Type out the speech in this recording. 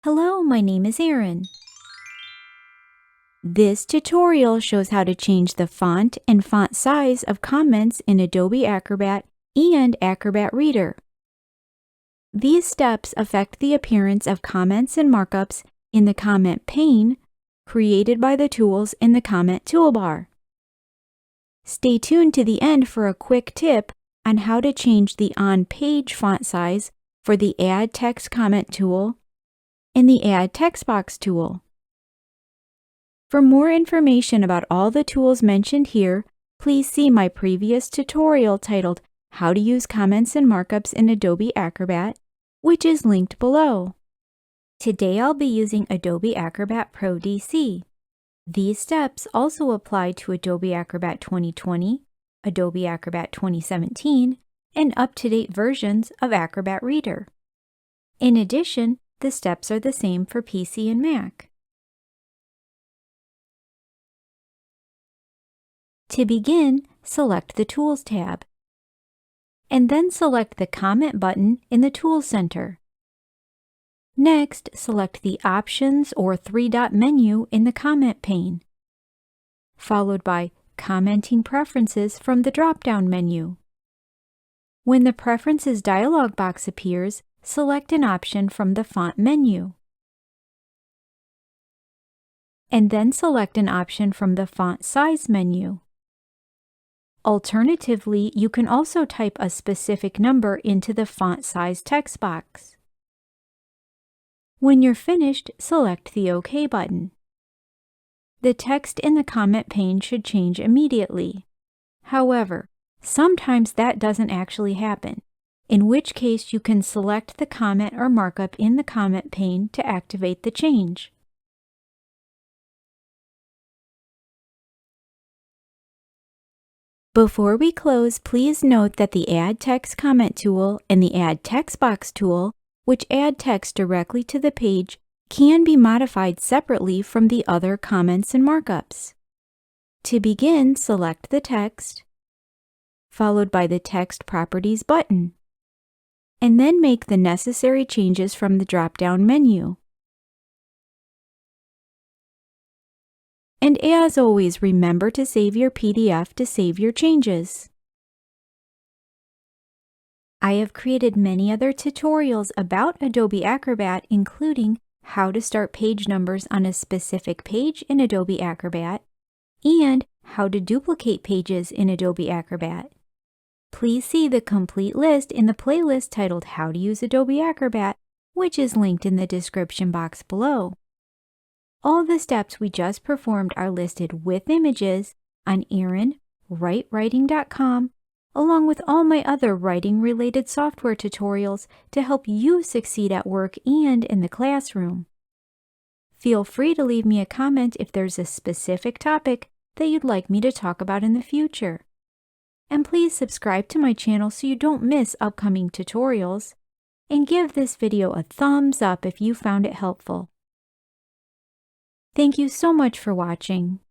Hello, my name is Erin. This tutorial shows how to change the font and font size of comments in Adobe Acrobat and Acrobat Reader. These steps affect the appearance of comments and markups in the comment pane created by the tools in the comment toolbar. Stay tuned to the end for a quick tip on how to change the on-page font size for the Add Text Comment tool and the Add Text Box tool. For more information about all the tools mentioned here, please see my previous tutorial titled How to Use Comments and Markups in Adobe Acrobat, which is linked below. Today I'll be using Adobe Acrobat Pro DC. These steps also apply to Adobe Acrobat 2020, Adobe Acrobat 2017, and up-to-date versions of Acrobat Reader. In addition, the steps are the same for PC and Mac. To begin, select the Tools tab, and then select the Comment button in the Tools Center. Next, select the Options or three-dot menu in the Comment pane, followed by Commenting Preferences from the drop-down menu. When the Preferences dialog box appears, select an option from the Font menu, and then select an option from the Font Size menu. Alternatively, you can also type a specific number into the Font Size text box. When you're finished, select the OK button. The text in the comment pane should change immediately. However, sometimes that doesn't actually happen, in which case you can select the comment or markup in the comment pane to activate the change. Before we close, please note that the Add Text Comment tool and the Add Text Box tool, which add text directly to the page, can be modified separately from the other comments and markups. To begin, select the text, followed by the Text Properties button, and then make the necessary changes from the drop-down menu. And as always, remember to save your PDF to save your changes. I have created many other tutorials about Adobe Acrobat, including how to start page numbers on a specific page in Adobe Acrobat and how to duplicate pages in Adobe Acrobat. Please see the complete list in the playlist titled How to Use Adobe Acrobat, which is linked in the description box below. All the steps we just performed are listed with images on erinwritewriting.com, along with all my other writing-related software tutorials to help you succeed at work and in the classroom. Feel free to leave me a comment if there's a specific topic that you'd like me to talk about in the future. And please subscribe to my channel so you don't miss upcoming tutorials, and give this video a thumbs up if you found it helpful. Thank you so much for watching.